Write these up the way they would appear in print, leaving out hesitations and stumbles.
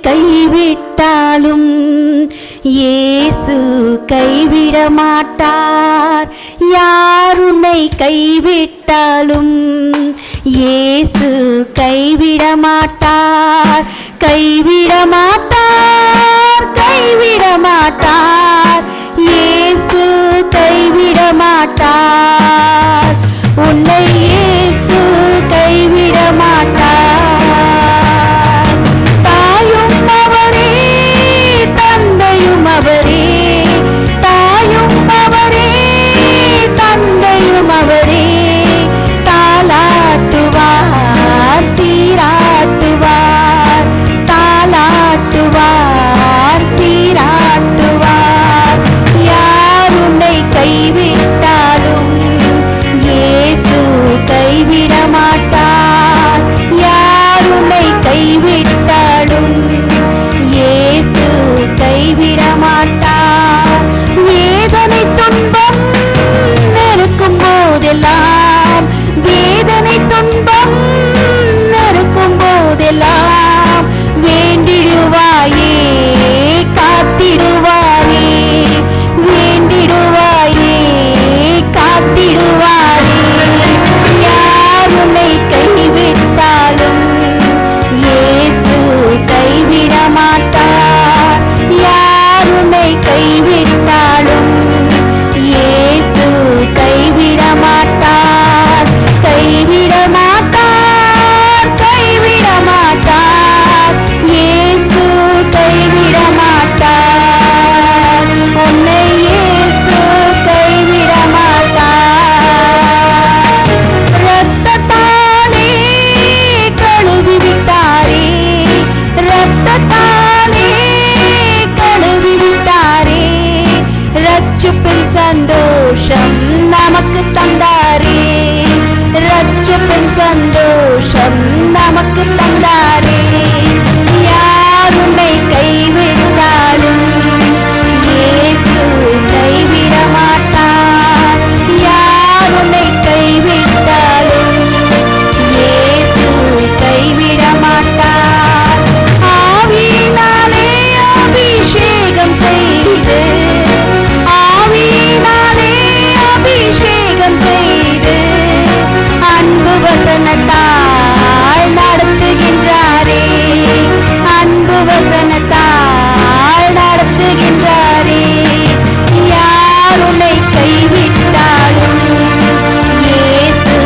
கைவிட்டாலும் இயேசு கைவிட மாட்டார். யார் உன்னை கைவிட்டாலும் இயேசு கைவிட மாட்டார். கைவிட மாட்டார், கைவிட மாட்டார், இயேசு கைவிட மாட்டார். உன்னை இயேசு கைவிட மாட்டார். தாயும் அவரே, தந்தையும் அவரே, தாயும் அவரே, தந்தையும் அவரே. தாலாட்டுவார், சீராட்டுவார், தாலாட்டுவார், சீராட்டுவார். யார் உன்னை கைவிட்டாலும் இயேசு கைவிட மாட்டார். யார் உன்னை கைவிட்டாலும் இயேசு கைவிட மாட்டார். வேதனை துன்பம் நெருக்கும் போதெல்லாம், வேதனை துன்பம் நெருக்கும் போதெல்லாம் வேண்டிடுவாயே, காத்திடுவாரே, வேண்டிடுவாயே, காத்திடுவாரே. யார் உன்னை கைவிட்டாலும் இயேசு கைவிட மாட்டார். யார் உன்னை கைவிட்டாலும் இயேசு கைவிட மாட்டார். கைவிட மாட்டார், கைவிட மாட்டார், இயேசு கைவிட மாட்டார். உன்னை இயேசு கைவிட மாட்டார். இரத்தத்தாலே கழுவி விட்டாரே, இரத்தத்தாலே கழுவி விட்டாரே. ரட்சிப்பின் சந்தோஷம் நமக்கு தந்தாரே, ரட்சிப்பின் சந்தோஷம் நமக்கு தந்தாரே. யார் உன்னை கைவிட்டாலும் இயேசு கைவிட மாட்டார். யார் உன்னை கைவிட்டாலும் இயேசு கைவிட மாட்டார். ஆவியினாலே அபிஷேகம் செய்து, ஆவியினாலே அபிஷேகம் செய்து அன்பு வசனத்தால் நடத்துகின்றாரே, அன்பு வசனத்தால் நடத்துகின்றாரே. யார் உன்னை கைவிட்டாலும் இயேசு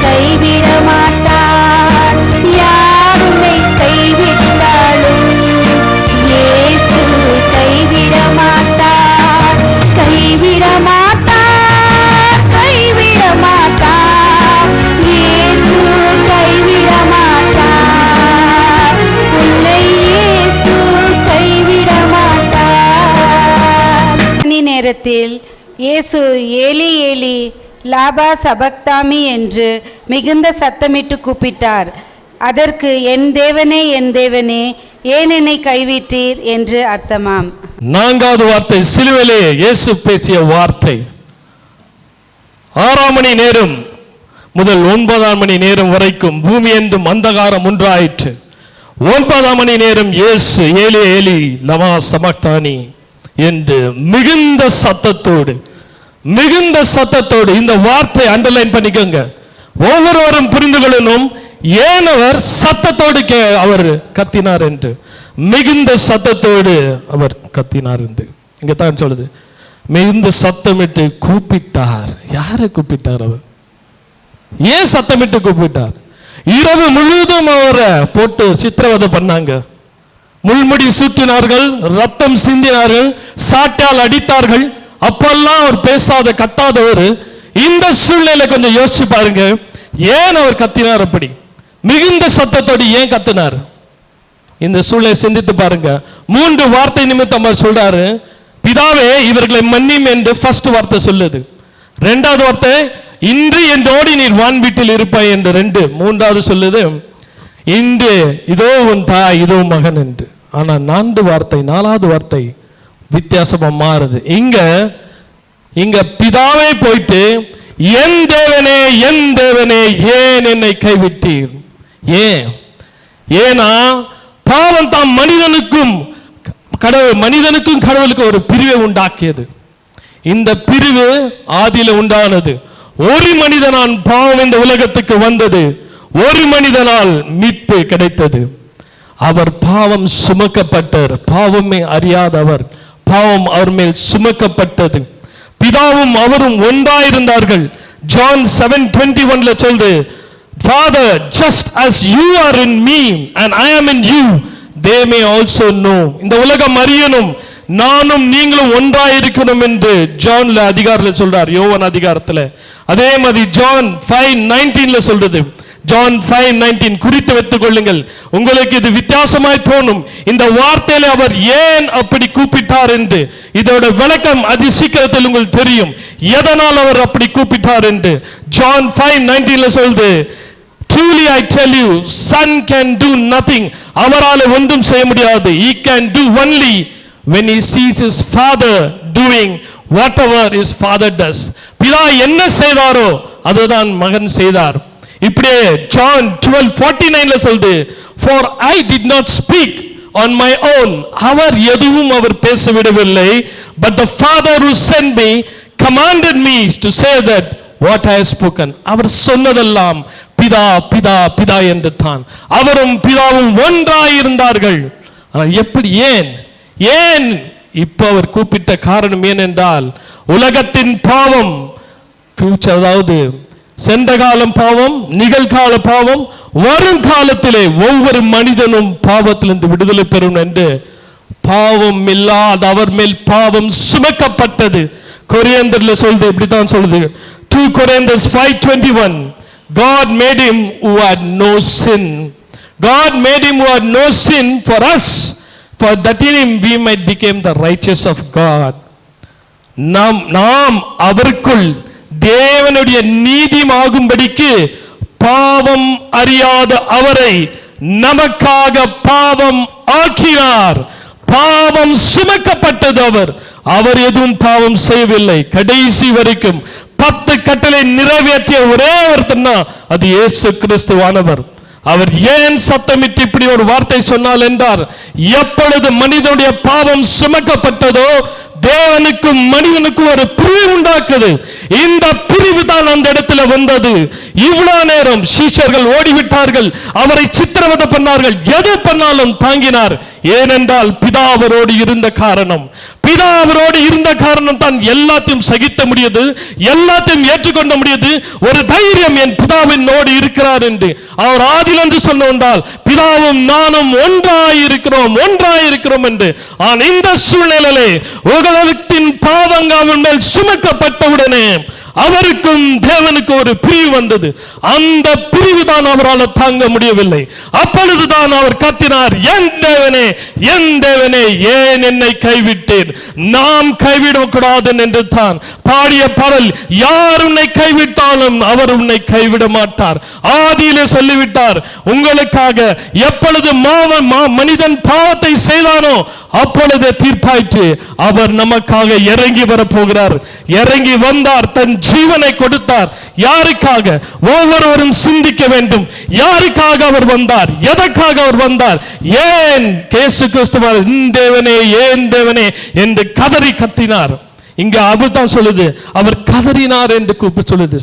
கைவிட மாட்டார். யார் உன்னை கைவிட்டாலும் இயேசு கைவிட மாட்டார். கைவிட மாட்டார், கைவிட மாட்டார், இயேசு கைவிட மாட்டார். உன்னை இயேசு கைவிட மாட்டார். நேரத்தில் இயேசு ஏலி ஏலி லாபா சபக்தாமி என்று மிகுந்த சத்தமிட்டு கூப்பிட்டார். அதற்கு என் தேவனே, என் தேவனே, ஏன் என்னை கைவிட்டீர் என்று அர்த்தமாம். நான்காவது வார்த்தை சிலுவையிலே இயேசு பேசிய வார்த்தை. 6 மணி நேரம் முதல் 9 மணி நேரம் வரைக்கும் பூமி என்றும் அந்தகாரம் உண்டாயிற்று. 9 மணி நேரம் இயேசு ஏலி ஏலி லமா சபக்தானி என்று மிகுந்த சத்தத்தோடு, மிகுந்த சத்தத்தோடு, இந்த வார்த்தை அண்டர்லைன் பண்ணிக்கோங்க, ஒவ்வொருவரும் புரிந்து கொள்ளணும். ஏன் அவர் சத்தத்தோடு அவர் கத்தினார் என்று, மிகுந்த சத்தத்தோடு அவர் கத்தினார் என்று இங்க தான் சொல்லுது. மிகுந்த சத்தமிட்டு கூப்பிட்டார். யாரை கூப்பிட்டார்? அவர் ஏன் சத்தமிட்டு கூப்பிட்டார்? இரவு முழுவதும் அவரை போட்டு சித்திரவதை பண்ணாங்க. முள்முடி சுற்றினார்கள், ரத்தம் சிந்தினார்கள், சாட்டால் அடித்தார்கள். அப்பெல்லாம் அவர் பேசாத கத்தாதவர். இந்த சூழ்நிலை கொஞ்சம் யோசிச்சு பாருங்க. ஏன் அவர் கத்தினார்? அப்படி மிகுந்த சத்தத்தோடு ஏன் கத்தினார்? இந்த சூழ்நிலை சிந்தித்து பாருங்க. 3 வார்த்தை நிமித்தம் அவர் சொல்றாரு, பிதாவே இவர்களை மன்னியும் என்று ஃபர்ஸ்ட் வார்த்தை சொல்லுது. 2வது வார்த்தை இன்று என்றோடி நீர் வான் வீட்டில் இருப்பாய் என்று 2. 3வது சொல்லுது இன்று இதோ உன் தாய் இதோ மகன் என்று. ஆனா 4வது வார்த்தை வித்தியாசமா மாறுது. இங்க பிதாவே போயிட்டு என் தேவனே ஏன் என்னை கைவிட்டீர்? ஏன்னா பாவம் தான் மனிதனுக்கும் கடவுளுக்கும் ஒரு பிரிவை உண்டாக்கியது. இந்த பிரிவு ஆதியில உண்டானது. ஒரு மனிதனால் பாவம் இந்த உலகத்துக்கு வந்தது, ஒரு மனிதனால் மீட்பு கிடைத்தது. அவர் பாவம் சுமக்கப்பட்டார், பாவமே அறியாதவர், பாவம் அவர் மேல் சுமக்கப்பட்டது. பிதாவும் அவரும் ஒன்றாயிருந்தார்கள். ஜான் 7:21 சொல்லுது, Father, just as you are in me and I am in you, they may also know. இந்த உலகம் அறியணும் நானும் நீங்களும் ஒன்றாயிருக்கணும் என்று ஜான்ல அதிகாரத்தில் சொல்றார், யோவான் அதிகாரத்தில். அதே மாதிரி ஜான் 5:19 சொல்றது. ஜான் 5:19 குறித்து வைத்துக் கொள்ளுங்கள். உங்களுக்கு இது வித்தியாசமாய் தோணும். இந்த வார்த்தையில அவர் ஏன் அப்படி கூப்பிட்டார் என்று இதோட விளக்கம் அதி சீக்கிரத்தில் உங்களுக்கு தெரியும், எதனால் அவர் அப்படி கூப்பிட்டார் என்று. ஜான் 5:19 சொல்லுது, Truly I tell you, son can do nothing. அவரால் ஒன்றும் செய்ய முடியாது. He can do only when he sees his father doing whatever his father does. பிதா என்ன செய்தாரோ அதுதான் மகன் செய்தார். இப்படியே ஜான் 12:49 சொல்லுது, For I did not speak on my own. அவர் எதுவும் அவர் பேச விடவில்லை. But the Father who sent me commanded me to say that what I have spoken. அவர் சொன்னதெல்லாம் பிதா பிதா பிதா என்று தான். அவரும் பிதாவும் ஒன்றாயிருந்தார்கள். எப்படி, ஏன் இப்போ அவர் கூப்பிட்ட காரணம் ஏனென்றால் உலகத்தின் பாவம், அதாவது சென்ற காலம் பாவம், நிகழ்கால பாவம், வரும் காலத்திலே ஒவ்வொரு மனிதனும் பாவத்திலிருந்து விடுதலை பெறும் என்று பாவம் இல்லாத அவர் மேல் பாவம் சுமக்கப்பட்டது. கொரிந்தியர்ல சொல்லுது, இப்படித்தான் சொல்லுது. 2 Corinthians 5:21 God made him who had no sin. God made him who had no sin for us, for that in him we might become the righteous of God. நாம் அவருக்குள் தேவனுடைய நீதியாகும்படிக்கு பாவம் அறியாத அவரை நமக்காக பாவம் ஆக்கினார். பாவம் சுமக்கப்பட்டது. அவர் எதுவும் பாவம் செய்யவில்லை. கடைசி வரைக்கும் 10 கட்டளை நிறைவேற்றிய ஒரே ஒருத்தர் அது இயேசு கிறிஸ்துவானவர். அவர் ஏன் சத்தமிட்டு இப்படி ஒரு வார்த்தை சொன்னால் என்றார், எப்பொழுது மனிதனுடைய பாவம் சுமக்கப்பட்டதோ தேவனுக்கும் மனிதனுக்கும் ஒரு பிரிவு உண்டாக்குது. இந்த பிரிவு தான் அந்த இடத்துல வந்தது. இவ்வளவு நேரம் சீஷர்கள் ஓடிவிட்டார்கள், அவரை சித்திரவதை பண்ணார்கள், எது பண்ணாலும் தாங்கினார். ஏனென்றால் பிதா அவரோடு இருந்த காரணம். பிதா அவரோடு இருந்த காரணம் தான் எல்லாத்தையும் சகித்த முடியுது, எல்லாத்தையும் ஏற்றுக்கொள்ள முடியுது. ஒரு தைரியம், என் பிதாவினோடு இருக்கிறார் என்று. அவர் ஆதில் என்று சொன்ன வந்தால் பிதாவும் நானும் ஒன்றாயிருக்கிறோம் என்று. ஆனால் இந்த சூழ்நிலையிலே உலகத்தின் பாவங்கள் மேல் சுமக்கப்பட்டவுடனே அவருக்கும் தேவனுக்கும் ஒரு பிரிவு வந்தது. அந்த பிரிவு தான் அவரால் தாங்க முடியவில்லை. அப்பொழுதுதான் அவர் கத்தினார், என் தேவனே ஏன் என்னை கைவிட்டேன்? நாம் கைவிடக்கூடாது என்று தான் பாடிய பாடல், யார் உன்னை கைவிட்டாலும் அவர் உன்னை கைவிட மாட்டார். ஆதியிலே சொல்லிவிட்டார், உங்களுக்காக எப்பொழுது மனிதன் பாவத்தை செய்தானோ அப்பொழுது தீர்ப்பாயிற்று. அவர் நமக்காக இறங்கி வரப்போகிறார். இறங்கி வந்தார், தன் ஜீவனை கொடுத்தார். யாருக்காக? ஒவ்வொருவரும் சிந்திக்க வேண்டும். யாருக்காக அவர் வந்தார்? எதற்காக அவர் வந்தார்? ஏன் இயேசு கிறிஸ்துவார் ஏன் தேவனே என்று கத்தினார். இங்க அதுதான் சொல்லுது, அவர் கதறினார் என்று கூப்பிட்டு சொல்லுது.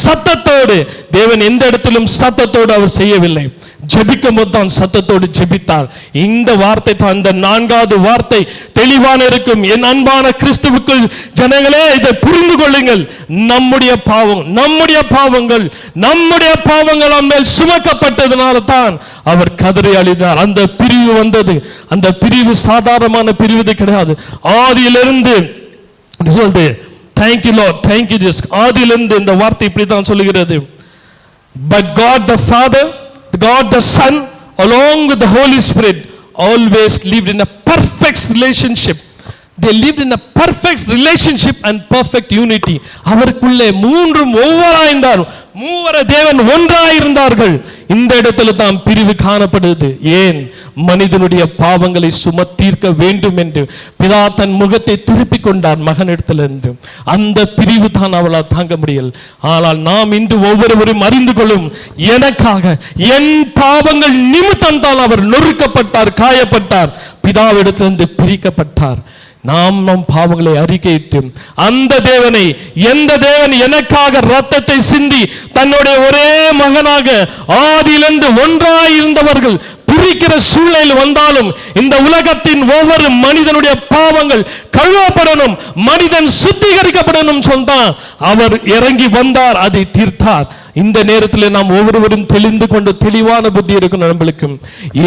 சத்தத்தோடு தேவன் எந்த இடத்திலும் சத்தத்தோடு அவர் செய்யவில்லை. ஜெபிக்கும் போது தான் சத்தத்தோடு ஜெபித்தார். இந்த வார்த்தை தான், இந்த 4வது வார்த்தை தெளிவான இருக்கும். என் அன்பான கிறிஸ்துவுக்குள் ஜனங்களே, இதை புரிந்து கொள்ளுங்கள். நம்முடைய பாவங்கள் மேல் சுமக்கப்பட்டதுனால தான் அவர் கதறி அழுதார். அந்த பிரிவு வந்தது. அந்த பிரிவு சாதாரணமான பிரிவு கிடையாது. ஆதியிலிருந்து சொல்லுது, thank you Lord, thank you Jesus. ஆதியிலிருந்து இந்த வார்த்தை இப்படி தான் சொல்லுகிறது. But God the Father, God the Son, along with the Holy Spirit, always lived in a perfect relationship. they lived in a perfect relationship and perfect unity. அவருக்குள்ளே மூன்றும் ஒவ்வொன்றாயிருந்தார். மூவர தேவன் ஒன்றாயிருந்தார்கள். இந்த இடத்துல தான் பிரிவு காணப்படுது. ஏன்? மனிதனுடைய பாவங்களை சுமத்தீர்க்க வேண்டும் என்று பிதா தன் முகத்தை திருப்பிக் கொண்டார் மகனிடத்தில் என்று. அந்த பிரிவு தான் அவளால் தாங்க முடியல. ஆனால் நாம் இன்று ஒவ்வொருவரும் அறிந்து கொள்ளும், எனக்காக என் பாவங்கள் நிமித்தம் தான் அவர் நொறுக்கப்பட்டார், காயப்பட்டார், பிதாவிடத்திலிருந்து பிரிக்கப்பட்டார். நாம் நம் பாவங்களை அறிக்கையிட்டு அந்த தேவனை, எந்த தேவன் எனக்காக இரத்தத்தை சிந்தி தன்னுடைய ஒரே மகனாக ஆதியிலிருந்து ஒன்றாயிருந்தவர்கள் பிரிக்கிற சூழ்நிலை வந்தாலும் இந்த உலகத்தின் ஒவ்வொரு மனிதனுடைய பாவங்கள் கழுவப்படணும், மனிதன் சுத்திகரிக்கப்படணும் சொன்னார். அவர் இறங்கி வந்தார், அதை தீர்த்தார். இந்த நேரத்தில் நாம் ஒவ்வொருவரும் தெளிந்து கொண்டு தெளிவான புத்தி இருக்கணும். நம்மளுக்கு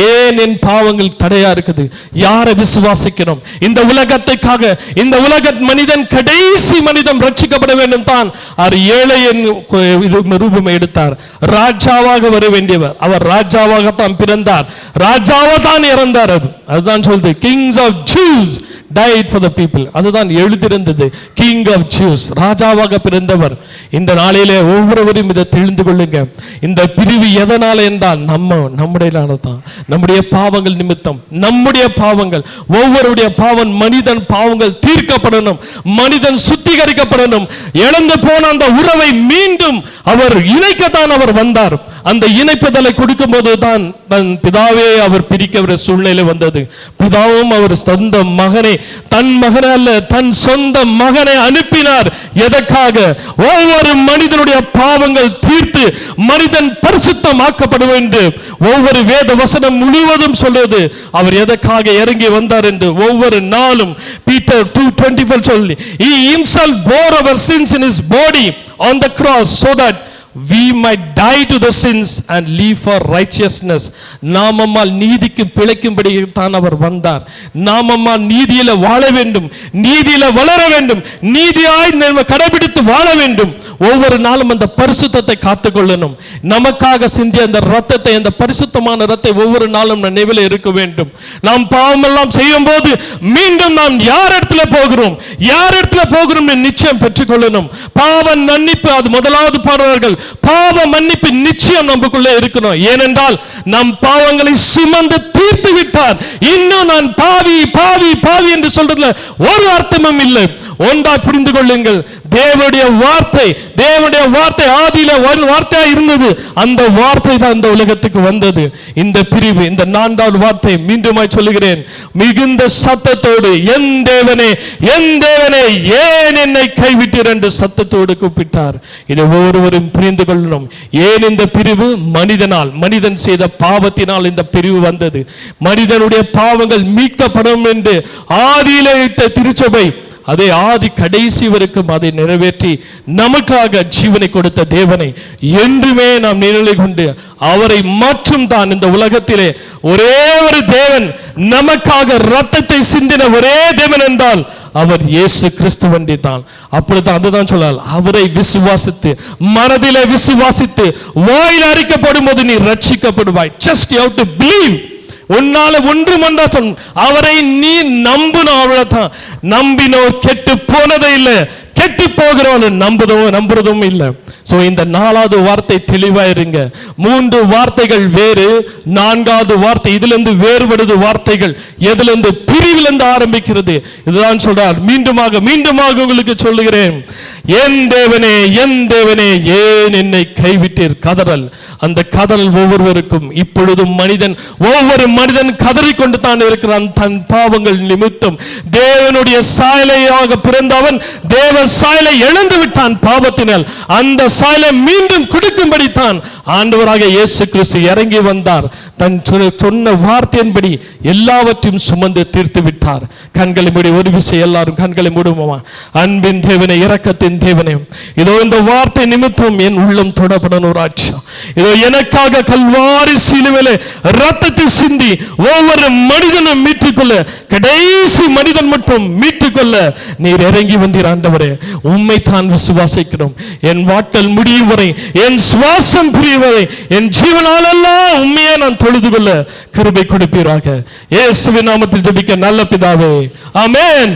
ஏன் என் பாவங்கள் தடையா இருக்குது? யாரை விசுவாசிக்கணும்? இந்த உலகத்துக்காக இந்த உலக மனிதன், கடைசி மனிதன் ரட்சிக்கப்பட வேண்டும் தான் அவர் ஏழையின் ரூபம் எடுத்தார். ராஜாவாக வர வேண்டியவர், அவர் ராஜாவாகத்தான் பிறந்தார், ராஜாவா தான் இறந்தார். அதுதான் சொல்றது, kings of Jews died for the people. அதுதான் எழுதியிருந்தது, கிங் ஆஃப் ஜூஸ், ராஜாவாக பிறந்தவர். இந்த நாளிலே ஒவ்வொருவரும் இதை தெரிந்து கொள்ளுங்க. இந்த பிரிவு எதனால என்றால் நம்முடைய தான், நம்முடைய பாவங்கள் நிமித்தம். நம்முடைய பாவங்கள், ஒவ்வொருடைய பாவம், மனிதன் பாவங்கள் தீர்க்கப்படணும், மனிதன் சுத்திகரிக்கப்படணும். இழந்து போன அந்த உறவை மீண்டும் அவர் இணைக்கத்தான் அவர் வந்தார். அந்த இணைப்புதலை கொடுக்கும் போது தான் தன் பிதாவே அவர் பிரிக்கிற சூழ்நிலை வந்தது. பிதாவும் அவர் சொந்த மகனை, தன் மகனை அல்ல, தன் சொந்த மகனை அனுப்பினார். எதற்காக? ஒவ்வொரு மனிதனுடைய பாவங்கள் தீர்த்து மனிதன் பரிசுத்தமாக்கப்பட வேண்டும். ஒவ்வொரு வேத வசனம் முழுவதும் சொல்லுது அவர் எதற்காக இறங்கி வந்தார் என்று. ஒவ்வொரு நாளும் பீட்டர் 2:24 சொல்லி, he himself bore our sins in his body on the cross so that we might die to the sins and live for righteousness. நாமம்மால் நீதிக்கு பிழைக்கும்படி தான் அவர் வந்தார். நாமம்மால் நீதியில வாழ வேண்டும், நீதியில வளர வேண்டும், நீதியாய் கடைபிடித்து வாழ வேண்டும். ஒவ்வொரு நாளும் அந்த பரிசுத்தத்தை காத்துக்கொள்ளணும். நமக்காக சிந்திய அந்த ரத்தத்தை, அந்த பரிசுத்தமான ரத்தத்தை ஒவ்வொரு நாளும் நினைவில் இருக்க வேண்டும். நாம் பாவம் எல்லாம் செய்யும் போது மீண்டும் நாம் யார் இடத்துல போகிறோம், யார் இடத்துல போகிறோம் நிச்சயம் பெற்றுக்கொள்ளணும். பாவ மன்னிப்பு, அது முதலாவது பாடுவார்கள். பாவ மன்னிப்பு நிச்சயம் நமக்குள்ளே இருக்கணும். ஏனென்றால் நம் பாவங்களை சுமந்து தீர்த்து விட்டார். இன்னும் நான் பாவி பாவி பாவி என்று சொல்றதுல ஒரு அர்த்தமும் இல்லை. ஒன்றா புரிந்து கொள்ளுங்கள், தேவனுடைய வார்த்தை ஆதியில வார்த்தையா இருந்தது. அந்த வார்த்தை தான் இந்த உலகத்துக்கு வந்தது. இந்த பிரிவு, இந்த 4வது வார்த்தை மீண்டுமாய் சொல்லுகிறேன், மிகுந்த சத்தத்தோடு என் தேவனே ஏன் என்னை கைவிட்டீர் என்று சத்தத்தோடு கூப்பிட்டார். இதை ஒவ்வொருவரும் புரிந்து கொள்ளணும். ஏன் இந்த பிரிவு? மனிதன் செய்த பாவத்தினால் இந்த பிரிவு வந்தது. மனிதனுடைய பாவங்கள் மீட்கப்படும் என்று ஆதியிலே திருச்சபை அதை ஆதி கடைசி வரைக்கும் அதை நிறைவேற்றி நமக்காக ஜீவனை கொடுத்த தேவனை என்றுமே நாம் நினைவு கொண்டு அவரை மற்றும் தான் இந்த உலகத்திலே ஒரே ஒரு தேவன், நமக்காக இரத்தத்தை சிந்தின ஒரே தேவன் என்றால் அவர் இயேசு கிறிஸ்துவண்டி தான். அப்படித்தான் அதுதான் சொல்லலாம், அவரை விசுவாசித்து மனதிலே விசுவாசித்து வாயில் அறிக்கப்படும் போது நீ ரட்சிக்கப்படுவாய். Just you have to believe. உன்னால ஒன்றுமன்றா சொன்ன அவரை நீ நம்பணும், அவ்வளவுதான். நம்பினோர் கெட்டு போனதே இல்லை, கெட்டு போகிறவன் நம்புறதும் இல்லை. சோ இந்த 4வது வார்த்தை தெளிவா இருங்க. 3 வார்த்தைகள் வேறு, 4வது வார்த்தை இதிலிருந்து வேறுபடுது. வார்த்தைகள் எதிலிருந்து? பிரிவிலிருந்து ஆரம்பிக்கிறது. இதுதான் சொல்றார், மீண்டுமாக உங்களுக்கு சொல்லுகிறேன், என் தேவனே ஏன் என்னை கைவிட்டீர். கதறல், அந்த கதறல் ஒவ்வொருவருக்கும் இப்பொழுதும் ஒவ்வொரு மனிதன் கதறிக்கொண்டு தான் இருக்கிறான். தன் பாவங்கள் நிமித்தம் தேவனுடைய சாயலையாக பிறந்தவன் தேவ சாயலை இழந்து விட்டான் பாவத்தினால். அந்த சாயலை மீண்டும் கொடுக்கும்படி தான் ஆண்டவராக இயேசு கிறிஸ்து இறங்கி வந்தார். தன் சொன்ன வார்த்தையின்படி எல்லாவற்றையும் சுமந்து தீர்த்து விட்டார். கண்களை மூடி ஒரு விஷயம், எல்லாரும் கண்களை மூடுவோமா? அன்பின் தேவனே, இரக்கத்தின் தேவனே, இதோ இந்த வார்த்தை நிமித்தம் என் உள்ளம் தொடப்படணும் ராஜா. இதோ எனக்காக கல்வாரி சிலுவையிலே இரத்தத்தை சிந்தி ஒவ்வொரு மனிதனும் மீட்டுக்கொள்ள, கடைசி மனிதன் மட்டும் மீட்டுக்கொள்ள நீர் இறங்கி வந்தீர் ஆண்டவரே. உம்மை தான் விசுவாசிக்கிறோம். என் வாட்டல் முடியும் வரை, என் சுவாசம் புரியும் வரை, என் ஜீவனாலெல்லாம் உண்மையை நான் தொழுது கொள்ள கிருபை கொடுப்பீராக. இயேசுவின் நாமத்தில் ஜெபிக்க நல்ல பிதாவே, ஆமென்.